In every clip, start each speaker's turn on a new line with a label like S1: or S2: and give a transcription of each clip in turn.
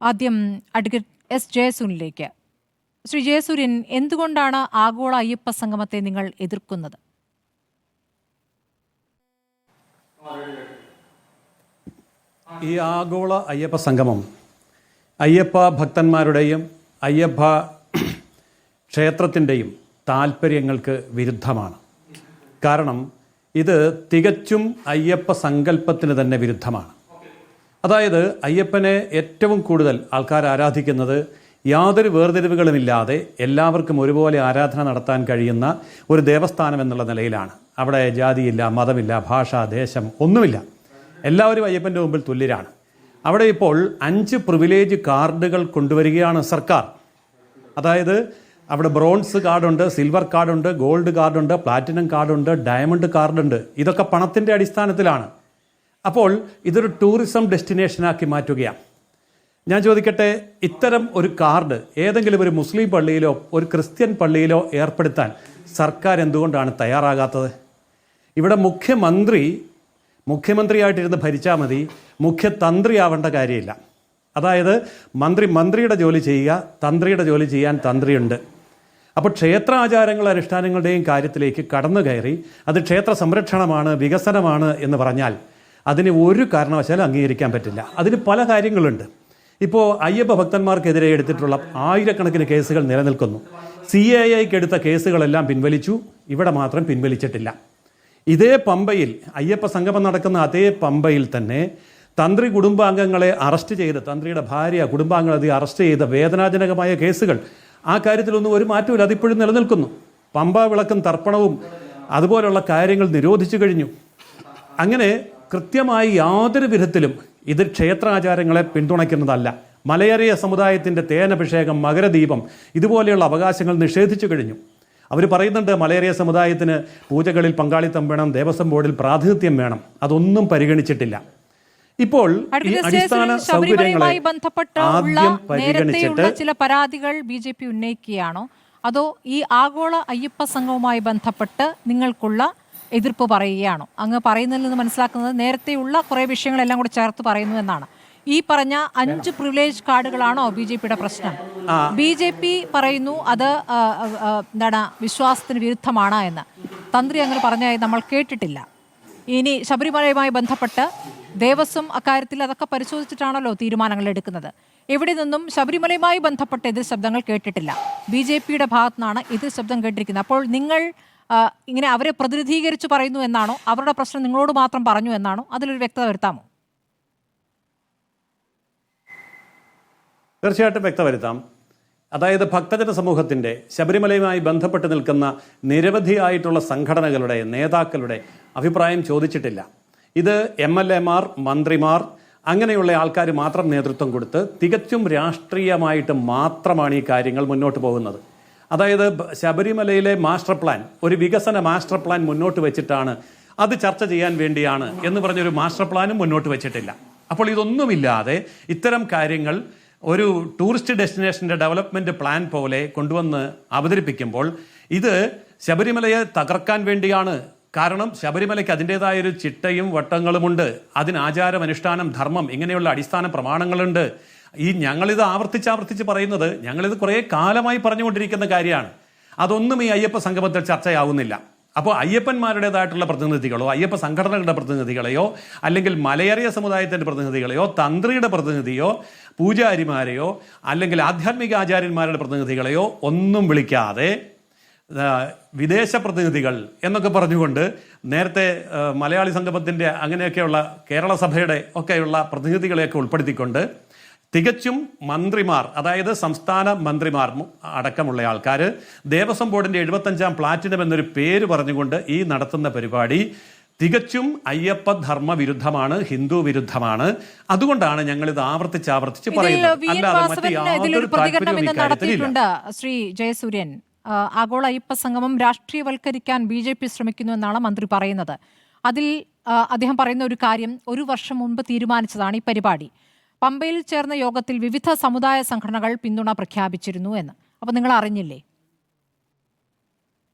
S1: ആദ്യം advocate S ജയസൂര്യനിലേക്ക്. Shri Jayasuryan, എന്തുകൊണ്ടാണ് ആഗോള അയ്യപ്പ സംഗമത്തെ നിങ്ങൾ എതിർക്കുന്നത്?
S2: ഈ ആഗോള അയ്യപ്പ സംഗമം അയ്യപ്പ ഭക്തന്മാരുടെയും അയ്യപ്പ ക്ഷേത്രത്തിൻ്റെയും താല്പര്യങ്ങൾക്ക് വിരുദ്ധമാണ്. കാരണം ഇത് തികച്ചും അയ്യപ്പ സങ്കല്പത്തിന് തന്നെ വിരുദ്ധമാണ്. അതായത് അയ്യപ്പനെ ഏറ്റവും കൂടുതൽ ആൾക്കാർ ആരാധിക്കുന്നത് യാതൊരു വേർതിരിവുകളുമില്ലാതെ എല്ലാവർക്കും ഒരുപോലെ ആരാധന നടത്താൻ കഴിയുന്ന ഒരു ദേവസ്ഥാനം എന്നുള്ള നിലയിലാണ്. അവിടെ ജാതിയില്ല, മതമില്ല, ഭാഷ, ദേശം ഒന്നുമില്ല. എല്ലാവരും അയ്യപ്പൻ്റെ മുമ്പിൽ തുല്യരാണ്. അവിടെ ഇപ്പോൾ 5 പ്രിവിലേജ് കാർഡുകൾ കൊണ്ടുവരികയാണ് സർക്കാർ. അതായത് അവിടെ ബ്രോൺസ് കാർഡുണ്ട്, സിൽവർ കാർഡുണ്ട്, ഗോൾഡ് കാർഡുണ്ട്, പ്ലാറ്റിനം കാർഡുണ്ട്, ഡയമണ്ട് കാർഡുണ്ട്. ഇതൊക്കെ പണത്തിൻ്റെ അടിസ്ഥാനത്തിലാണ്. അപ്പോൾ ഇതൊരു ടൂറിസം ഡെസ്റ്റിനേഷനാക്കി മാറ്റുകയാണ്. ഞാൻ ചോദിക്കട്ടെ, ഇത്തരം ഒരു കാർഡ് ഏതെങ്കിലും ഒരു മുസ്ലിം പള്ളിയിലോ ഒരു ക്രിസ്ത്യൻ പള്ളിയിലോ ഏർപ്പെടുത്താൻ സർക്കാർ എന്തുകൊണ്ടാണ് തയ്യാറാകാത്തത്? ഇവിടെ മുഖ്യമന്ത്രിയായിട്ടിരുന്ന് ഭരിച്ചാൽ മതി, മുഖ്യതന്ത്രിയാവേണ്ട കാര്യമില്ല. അതായത് മന്ത്രിയുടെ ജോലി ചെയ്യുക, തന്ത്രിയുടെ ജോലി ചെയ്യാൻ തന്ത്രിയുണ്ട്. അപ്പോൾ ക്ഷേത്രാചാരങ്ങളും അനുഷ്ഠാനങ്ങളുടെയും കാര്യത്തിലേക്ക് കടന്നു കയറി അത് ക്ഷേത്ര സംരക്ഷണമാണ്, വികസനമാണ് എന്ന് പറഞ്ഞാൽ അതിന് ഒരു കാരണവശാലും അംഗീകരിക്കാൻ പറ്റില്ല. അതിന് പല കാര്യങ്ങളുണ്ട്. ഇപ്പോൾ അയ്യപ്പ ഭക്തന്മാർക്കെതിരെ എടുത്തിട്ടുള്ള ആയിരക്കണക്കിന് കേസുകൾ നിലനിൽക്കുന്നു. CAIക്ക് എടുത്ത കേസുകളെല്ലാം പിൻവലിച്ചു, ഇവിടെ മാത്രം പിൻവലിച്ചിട്ടില്ല. ഇതേ പമ്പയിൽ അയ്യപ്പ സംഗമം നടക്കുന്ന അതേ പമ്പയിൽ തന്നെ തന്ത്രി കുടുംബാംഗങ്ങളെ അറസ്റ്റ് ചെയ്ത്, തന്ത്രിയുടെ ഭാര്യ കുടുംബാംഗങ്ങളെ അറസ്റ്റ് ചെയ്ത വേദനാജനകമായ കേസുകൾ, ആ കാര്യത്തിലൊന്നും ഒരു മാറ്റമില്ല, അതിപ്പോഴും നിലനിൽക്കുന്നു. പമ്പ വിളക്കും തർപ്പണവും അതുപോലുള്ള കാര്യങ്ങൾ നിരോധിച്ചു കഴിഞ്ഞു. അങ്ങനെ കൃത്യമായി യാതൊരു വിധത്തിലും ഇത് ക്ഷേത്രാചാരങ്ങളെ പിന്തുണയ്ക്കുന്നതല്ല. മലയറിയ സമുദായത്തിൻ്റെ തേനഭിഷേകം, മകരദീപം, ഇതുപോലെയുള്ള അവകാശങ്ങൾ നിഷേധിച്ചു കഴിഞ്ഞു. അവർ പറയുന്നുണ്ട് മലയറിയ സമുദായത്തിന് പൂജകളിൽ പങ്കാളിത്തം വേണം, ദേവസ്വം ബോർഡിൽ പ്രാതിനിധ്യം വേണം. അതൊന്നും പരിഗണിച്ചിട്ടില്ല. ഇപ്പോൾ അടിസ്ഥാന
S1: ശബരിമലയുമായി ബന്ധപ്പെട്ടുള്ള നേരത്തെയുള്ള ചില പരാതികൾ BJP ഉന്നയിക്കുകയാണോ, അതോ ഈ ആഗോള അയ്യപ്പ സംഘവുമായി ബന്ധപ്പെട്ട് നിങ്ങൾക്കുള്ള എതിർപ്പ് പറയുകയാണോ? അങ്ങ് പറയുന്നതിൽ നിന്ന് മനസ്സിലാക്കുന്നത് നേരത്തെയുള്ള കുറേ വിഷയങ്ങളെല്ലാം കൂടെ ചേർത്ത് പറയുന്നു എന്നാണ്. ഈ പറഞ്ഞ 5 പ്രിവിലേജ് കാർഡുകളാണോ BJPയുടെ പ്രശ്നം? BJP പറയുന്നു അത് വിശ്വാസത്തിന് വിരുദ്ധമാണ് എന്ന്. തന്ത്രി അങ്ങനെ പറഞ്ഞായി നമ്മൾ കേട്ടിട്ടില്ല. ഇനി ശബരിമലയുമായി ബന്ധപ്പെട്ട് ദേവസ്വം അക്കാര്യത്തിൽ അതൊക്കെ പരിശോധിച്ചിട്ടാണല്ലോ തീരുമാനങ്ങൾ എടുക്കുന്നത്. എവിടെ നിന്നും ശബരിമലയുമായി ബന്ധപ്പെട്ട എതിർ ശബ്ദങ്ങൾ കേട്ടിട്ടില്ല. BJPയുടെ ഭാഗത്തു നിന്നാണ് എതിർ ശബ്ദം കേട്ടിരിക്കുന്നത്. അപ്പോൾ നിങ്ങൾ ഇങ്ങനെ അവരെ പ്രതിനിധീകരിച്ച് പറയുന്നു എന്നാണോ, അവരുടെ പ്രശ്നം നിങ്ങളോട് മാത്രം പറഞ്ഞു എന്നാണോ? അതിലൊരു വ്യക്തത വരുത്താമോ?
S2: തീർച്ചയായിട്ടും വ്യക്തത വരുത്താം. അതായത് ഭക്തജന സമൂഹത്തിൻ്റെ ശബരിമലയുമായി ബന്ധപ്പെട്ട് നിൽക്കുന്ന നിരവധിയായിട്ടുള്ള സംഘടനകളുടെ നേതാക്കളുടെ അഭിപ്രായം ചോദിച്ചിട്ടില്ല. ഇത് MLAമാർ, മന്ത്രിമാർ, അങ്ങനെയുള്ള ആൾക്കാർ മാത്രം നേതൃത്വം കൊടുത്ത് തികച്ചും രാഷ്ട്രീയമായിട്ട് മാത്രമാണ് ഈ കാര്യങ്ങൾ മുന്നോട്ട് പോകുന്നത്. അതായത് ശബരിമലയിലെ മാസ്റ്റർ പ്ലാൻ, ഒരു വികസന മാസ്റ്റർ പ്ലാൻ മുന്നോട്ട് വെച്ചിട്ടാണ്, അത് ചർച്ച ചെയ്യാൻ വേണ്ടിയാണ് എന്ന് പറഞ്ഞൊരു മാസ്റ്റർ പ്ലാനും മുന്നോട്ട് വെച്ചിട്ടില്ല. അപ്പോൾ ഇതൊന്നുമില്ലാതെ ഇത്തരം കാര്യങ്ങൾ ഒരു ടൂറിസ്റ്റ് ഡെസ്റ്റിനേഷൻ്റെ ഡെവലപ്മെൻറ്റ് പ്ലാൻ പോലെ കൊണ്ടുവന്ന് അവതരിപ്പിക്കുമ്പോൾ ഇത് ശബരിമലയെ തകർക്കാൻ വേണ്ടിയാണ്. കാരണം ശബരിമലയ്ക്ക് അതിൻ്റേതായൊരു ചിട്ടയും വട്ടങ്ങളുമുണ്ട്. അതിന് ആചാരം, അനുഷ്ഠാനം, ധർമ്മം, ഇങ്ങനെയുള്ള അടിസ്ഥാന പ്രമാണങ്ങളുണ്ട്. ഞങ്ങളിത് ആവർത്തിച്ച് പറയുന്നത്, ഞങ്ങളിത് കുറേ കാലമായി പറഞ്ഞുകൊണ്ടിരിക്കുന്ന കാര്യമാണ്. അതൊന്നും ഈ അയ്യപ്പ സംഗമത്തിൽ ചർച്ചയാവുന്നില്ല. അപ്പോൾ അയ്യപ്പന്മാരുടേതായിട്ടുള്ള പ്രതിനിധികളോ അയ്യപ്പ സംഘടനകളുടെ പ്രതിനിധികളെയോ അല്ലെങ്കിൽ മലയറിയ സമുദായത്തിൻ്റെ പ്രതിനിധികളെയോ തന്ത്രിയുടെ പ്രതിനിധിയോ പൂജാരിമാരെയോ അല്ലെങ്കിൽ ആധ്യാത്മിക ആചാര്യന്മാരുടെ പ്രതിനിധികളെയോ ഒന്നും വിളിക്കാതെ വിദേശ പ്രതിനിധികൾ എന്നൊക്കെ പറഞ്ഞുകൊണ്ട് നേരത്തെ മലയാളി സംഗമത്തിൻ്റെ അങ്ങനെയൊക്കെയുള്ള കേരള സഭയുടെ ഒക്കെയുള്ള പ്രതിനിധികളെയൊക്കെ ഉൾപ്പെടുത്തിക്കൊണ്ട് തികച്ചും മന്ത്രിമാർ, അതായത് സംസ്ഥാന മന്ത്രിമാർ അടക്കമുള്ള ആൾക്കാർ ദേവസ്വം ബോർഡിൻ്റെ 75ാം പ്ലാറ്റിനം എന്നൊരു പേര് പറഞ്ഞുകൊണ്ട് ഈ നടത്തുന്ന പരിപാടി തികച്ചും അയ്യപ്പ ധർമ്മ വിരുദ്ധമാണ്, ഹിന്ദു വിരുദ്ധമാണ്. അതുകൊണ്ടാണ് ഞങ്ങൾ ഇത് ആവർത്തിച്ച് പറയുന്നത്. അല്ലാതെ മറ്റു യാതൊരു താല്പര്യവും.
S1: ശ്രീ ജയസൂര്യൻ, ആഗോള അയ്യപ്പ സംഗമം രാഷ്ട്രീയവൽക്കരിക്കാൻ BJP ശ്രമിക്കുന്നു എന്നാണ് മന്ത്രി പറയുന്നത്. അതിൽ അദ്ദേഹം പറയുന്ന ഒരു കാര്യം, 1 വർഷം മുൻപ് തീരുമാനിച്ചതാണ് ഈ പരിപാടി. പമ്പയിൽ ചേർന്ന യോഗത്തിൽ വിവിധ സമുദായ സംഘടനകൾ പിന്തുണ പ്രഖ്യാപിച്ചിരുന്നു എന്ന്. അപ്പോൾ നിങ്ങൾ അറിഞ്ഞില്ലേ?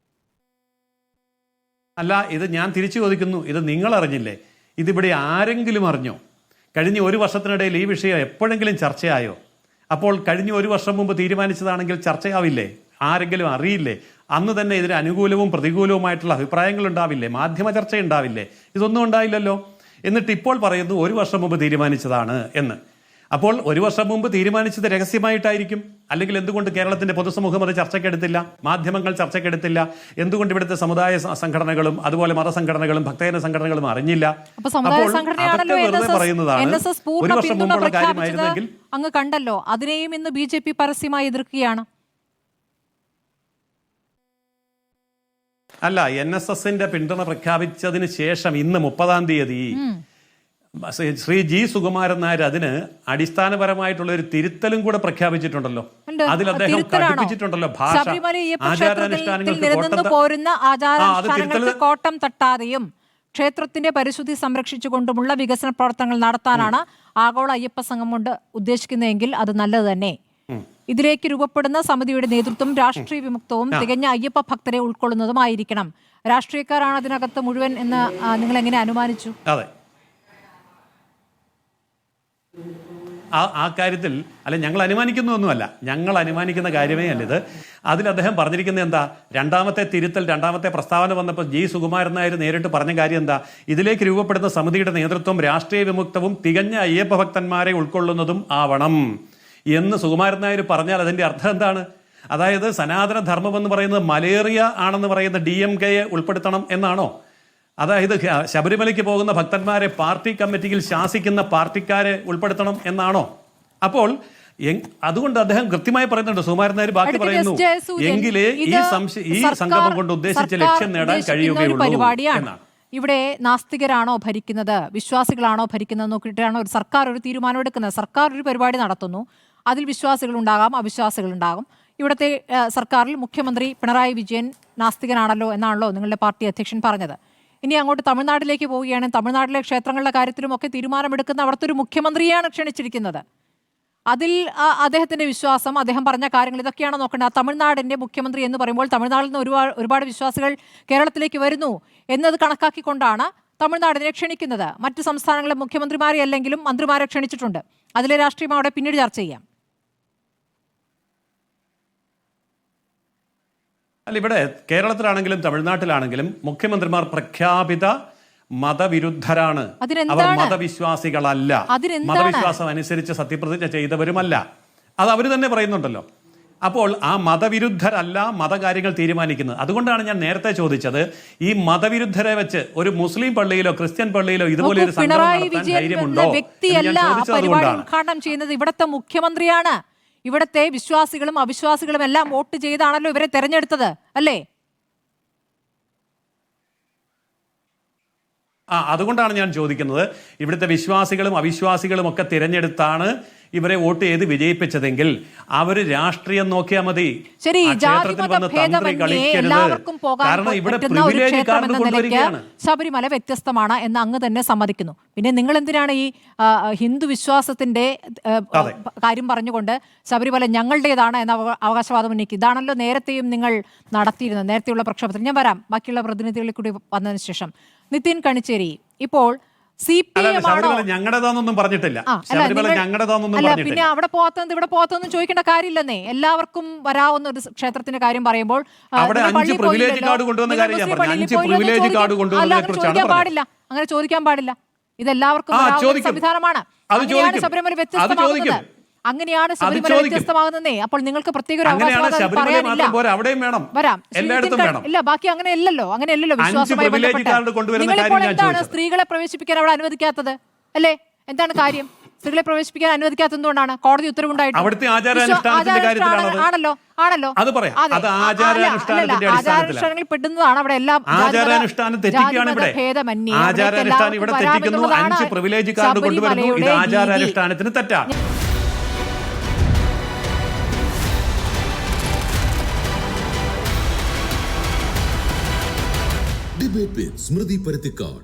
S2: അല്ല, ഇത് ഞാൻ തിരിച്ചു ചോദിക്കുന്നു, ഇത് നിങ്ങൾ അറിഞ്ഞില്ലേ? ഇതിവിടെ ആരെങ്കിലും അറിഞ്ഞോ? കഴിഞ്ഞ 1 വർഷത്തിനിടയിൽ ഈ വിഷയം എപ്പോഴെങ്കിലും ചർച്ചയായോ? അപ്പോൾ കഴിഞ്ഞ ഒരു വർഷം മുമ്പ് തീരുമാനിച്ചതാണെങ്കിൽ ചർച്ചയാവില്ലേ? ആരെങ്കിലും അറിയില്ലേ? അന്ന് തന്നെ ഇതിന് അനുകൂലവും പ്രതികൂലവുമായിട്ടുള്ള അഭിപ്രായങ്ങൾ ഉണ്ടാവില്ലേ? മാധ്യമ ചർച്ച ഉണ്ടാവില്ലേ? ഇതൊന്നും ഉണ്ടായില്ലല്ലോ. എന്നിട്ട് ഇപ്പോൾ പറയുന്നു ഒരു വർഷം മുമ്പ് തീരുമാനിച്ചതാണ് എന്ന്. അപ്പോൾ ഒരു വർഷം മുമ്പ് തീരുമാനിച്ചത് രഹസ്യമായിട്ടായിരിക്കും. അല്ലെങ്കിൽ എന്തുകൊണ്ട് കേരളത്തിന്റെ പൊതുസമൂഹം അത് ചർച്ചയ്ക്കെടുത്തില്ല? മാധ്യമങ്ങൾ ചർച്ചയ്ക്കെടുത്തില്ല? എന്തുകൊണ്ട് ഇവിടുത്തെ സമുദായ സംഘടനകളും അതുപോലെ മതസംഘടനകളും ഭക്തജന സംഘടനകളും അറിഞ്ഞില്ല? അപ്പോൾ അതൊക്കെ വെറുതെ പറയുന്നതാണ്. ഒരു വർഷം മുമ്പുള്ള കാര്യമായിരുന്നെങ്കിൽ
S1: അങ്ങ് കണ്ടല്ലോ. അതിനെയും ഇന്ന് BJP പരസ്യമായി എതിർക്കുകയാണ്.
S2: അല്ല, NSSന്റെ പിന്തുണ പ്രഖ്യാപിച്ചതിന് ശേഷം ഇന്ന് 30-ാം തീയതി ശ്രീ G. സുകുമാരൻ നായർ അതിന് അടിസ്ഥാനപരമായിട്ടുള്ള ഒരു തിരുത്തലും കൂടെ പ്രഖ്യാപിച്ചിട്ടുണ്ടല്ലോ. അതിൽ അദ്ദേഹം കടുപ്പിച്ചിട്ടുണ്ടല്ലോ ഭാഷ.
S1: ആചാരാനുഷ്ഠാനങ്ങൾക്ക് കോട്ടം തട്ടാതെയും ക്ഷേത്രത്തിന്റെ പരിശുദ്ധി സംരക്ഷിച്ചുകൊണ്ടുമുള്ള വികസന പ്രവർത്തനങ്ങൾ നടത്താനാണ് ആഗോള അയ്യപ്പ സംഘം കൊണ്ട് ഉദ്ദേശിക്കുന്നതെങ്കിൽ അത് നല്ലത് തന്നെ. ഇതിലേക്ക് രൂപപ്പെടുന്ന സമിതിയുടെ നേതൃത്വം രാഷ്ട്രീയ വിമുക്തവും തികഞ്ഞ അയ്യപ്പ ഭക്തരെ ഉൾക്കൊള്ളുന്നതുമായിരിക്കണം. രാഷ്ട്രീയക്കാരാണ് അതിനകത്ത് മുഴുവൻ എന്ന് നിങ്ങൾ എങ്ങനെ അനുമാനിച്ചു?
S2: അതെ, ആ കാര്യത്തിൽ അല്ല, ഞങ്ങൾ അനുമാനിക്കുന്നതൊന്നുമല്ല, ഞങ്ങൾ അനുമാനിക്കുന്ന കാര്യമേ അല്ല ഇത്. അതിൽ അദ്ദേഹം പറഞ്ഞിരിക്കുന്നത് എന്താ? രണ്ടാമത്തെ തിരുത്തൽ, രണ്ടാമത്തെ പ്രസ്താവന വന്നപ്പോൾ G. സുകുമാരൻ നായർ നേരിട്ട് പറഞ്ഞ കാര്യം എന്താ? ഇതിലേക്ക് രൂപപ്പെടുന്ന സമിതിയുടെ നേതൃത്വം രാഷ്ട്രീയ വിമുക്തവും തികഞ്ഞ അയ്യപ്പ ഭക്തന്മാരെ ഉൾക്കൊള്ളുന്നതും ആവണം എന്ന് സുകുമാരൻ നായർ പറഞ്ഞാൽ അതിന്റെ അർത്ഥം എന്താണ്? അതായത് സനാതന ധർമ്മം എന്ന് പറയുന്നത് മലേറിയ ആണെന്ന് പറയുന്ന DMK-യെ ഉൾപ്പെടുത്തണം എന്നാണോ? അതായത് ശബരിമലയ്ക്ക് പോകുന്ന ഭക്തന്മാരെ പാർട്ടി കമ്മിറ്റിയിൽ ശാസിക്കുന്ന പാർട്ടിക്കാരെ ഉൾപ്പെടുത്തണം എന്നാണോ? അപ്പോൾ അതുകൊണ്ട് അദ്ദേഹം കൃത്യമായി പറയുന്നുണ്ട്. സുകുമാരൻ നായർ ബാക്കി പറയുന്നു, എങ്കിലേ ഈ സംഗമം കൊണ്ട് ഉദ്ദേശിച്ച ലക്ഷ്യം നേടാൻ കഴിയുകയുള്ളൂ എന്നാണ്.
S1: ഇവിടെ നാസ്തികരാണോ ഭരിക്കുന്നത്, വിശ്വാസികളാണോ ഭരിക്കുന്നത് നോക്കിയിട്ടാണ് ഒരു സർക്കാർ ഒരു തീരുമാനം എടുക്കുന്നത്. സർക്കാർ ഒരു പരിപാടി നടത്തുന്നു, അതിൽ വിശ്വാസികളുണ്ടാകാം, അവിശ്വാസികളുണ്ടാകും. ഇവിടുത്തെ സർക്കാരിൽ മുഖ്യമന്ത്രി പിണറായി വിജയൻ നാസ്തികനാണല്ലോ എന്നാണല്ലോ നിങ്ങളുടെ പാർട്ടി അധ്യക്ഷൻ പറഞ്ഞത്. ഇനി അങ്ങോട്ട് തമിഴ്നാട്ടിലേക്ക് പോവുകയാണെങ്കിൽ തമിഴ്നാട്ടിലെ ക്ഷേത്രങ്ങളുടെ കാര്യത്തിലുമൊക്കെ തീരുമാനമെടുക്കുന്ന അവിടുത്തെ ഒരു മുഖ്യമന്ത്രിയെയാണ് ക്ഷണിച്ചിരിക്കുന്നത്. അതിൽ അദ്ദേഹത്തിന്റെ വിശ്വാസം, അദ്ദേഹം പറഞ്ഞ കാര്യങ്ങൾ ഇതൊക്കെയാണ് നോക്കേണ്ടത്. തമിഴ്നാടിന്റെ മുഖ്യമന്ത്രി എന്ന് പറയുമ്പോൾ തമിഴ്നാട്ടിൽ നിന്ന് ഒരുപാട് വിശ്വാസികൾ കേരളത്തിലേക്ക് വരുന്നു എന്നത് കണക്കാക്കിക്കൊണ്ടാണ് തമിഴ്നാടിനെ ക്ഷണിക്കുന്നത്. മറ്റ് സംസ്ഥാനങ്ങളിലെ മുഖ്യമന്ത്രിമാരെ അല്ലെങ്കിലും മന്ത്രിമാരെ ക്ഷണിച്ചിട്ടുണ്ട്. അതിലെ രാഷ്ട്രീയം അവിടെ പിന്നീട് ചർച്ച ചെയ്യാം.
S2: അല്ല, ഇവിടെ കേരളത്തിലാണെങ്കിലും തമിഴ്നാട്ടിലാണെങ്കിലും മുഖ്യമന്ത്രിമാർ പ്രഖ്യാപിത മതവിരുദ്ധരാണ്. അവർ മതവിശ്വാസികളല്ല, മതവിശ്വാസം അനുസരിച്ച് സത്യപ്രതിജ്ഞ ചെയ്തവരുമല്ല. അത് അവർ തന്നെ പറയുന്നുണ്ടല്ലോ. അപ്പോൾ ആ മതവിരുദ്ധരല്ല മതകാര്യങ്ങൾ തീരുമാനിക്കുന്നത്. അതുകൊണ്ടാണ് ഞാൻ നേരത്തെ ചോദിച്ചത്, ഈ മതവിരുദ്ധരെ വെച്ച് ഒരു മുസ്ലിം പള്ളിയിലോ ക്രിസ്ത്യൻ പള്ളിയിലോ ഇതുപോലെ ഒരു സംഗമം നടത്താൻ ധൈര്യമുണ്ടോ?
S1: ഉദ്ഘാടനം ചെയ്യുന്നത് ഇവിടുത്തെ മുഖ്യമന്ത്രിയാണ്. ഇവിടുത്തെ വിശ്വാസികളും അവിശ്വാസികളും എല്ലാം വോട്ട് ചെയ്താണല്ലോ ഇവരെ തെരഞ്ഞെടുത്തത്, അല്ലേ?
S2: അതുകൊണ്ടാണ് ഞാൻ ചോദിക്കുന്നത്, ഇവിടുത്തെ വിശ്വാസികളും അവിശ്വാസികളും ഒക്കെ തിരഞ്ഞെടുത്താണ് ഇവരെ വോട്ട് ചെയ്ത് വിജയിപ്പിച്ചതെങ്കിൽ അവര് രാഷ്ട്രീയം നോക്കിയാൽ മതി.
S1: ശരി,
S2: കാരണം ഇവിടെ പ്രിവിലേജ് കാർഡ് കൊണ്ടുവരികയാണ്.
S1: ശബരിമല വ്യത്യസ്തമാണ് എന്ന് അങ്ങ് തന്നെ സമ്മതിക്കുന്നു. പിന്നെ നിങ്ങൾ എന്തിനാണ് ഈ ഹിന്ദു വിശ്വാസത്തിന്റെ കാര്യം പറഞ്ഞുകൊണ്ട് ശബരിമല ഞങ്ങളുടേതാണ് എന്ന അവകാശവാദം ഉന്നയിക്കും? ഇതാണല്ലോ നേരത്തെയും നിങ്ങൾ നടത്തിയിരുന്നത്, നേരത്തെയുള്ള പ്രക്ഷോഭത്തിൽ. ഞാൻ വരാം ബാക്കിയുള്ള പ്രതിനിധികളിൽ കൂടി വന്നതിന് ശേഷം. നിതിൻ കണിച്ചേരി, ഇപ്പോൾ
S2: ഞങ്ങളുടേതാണെന്നൊന്നും പറഞ്ഞിട്ടില്ല.
S1: പിന്നെ അവിടെ പോകാത്തത് ഇവിടെ പോകാത്തതെന്ന് ചോദിക്കേണ്ട കാര്യമില്ലെന്നേ. എല്ലാവർക്കും വരാവുന്ന ഒരു ക്ഷേത്രത്തിന്റെ കാര്യം പറയുമ്പോൾ പാടില്ല, അങ്ങനെ ചോദിക്കാൻ പാടില്ല. ഇതെല്ലാവർക്കും സംവിധാനമാണ്. ശബരിമല വ്യത്യസ്തമാകുന്നത്. അങ്ങനെയാണ് ശബരിമല വ്യത്യസ്തമാകുന്നേ. അപ്പോൾ നിങ്ങൾക്ക് പ്രത്യേക ഒരു അവകാശവാദം പറയാനില്ല. വരാം. ഇല്ല, ബാക്കി അങ്ങനെയല്ലല്ലോ, വിശ്വാസമായി ബന്ധപ്പെട്ട് നിങ്ങളിപ്പോൾ എന്താണ് സ്ത്രീകളെ പ്രവേശിപ്പിക്കാൻ അവിടെ അനുവദിക്കാത്തത്? അല്ലേ, എന്താണ് കാര്യം? സ്ത്രീകളെ പ്രവേശിപ്പിക്കാൻ അനുവദിക്കാത്തത് എന്തുകൊണ്ടാണ്? കോടതി ഉത്തരവുണ്ടായിട്ട് ആണല്ലോ. ആചാരാനുഷ്ഠാനങ്ങളിൽ പെടുന്നതാണ് അവിടെ എല്ലാം. ഭേദമന്യേ
S2: ആചാരാനുഷ്ഠാനത്തിന് തെറ്റാണ്.
S3: Debate with Smriti Parithikar.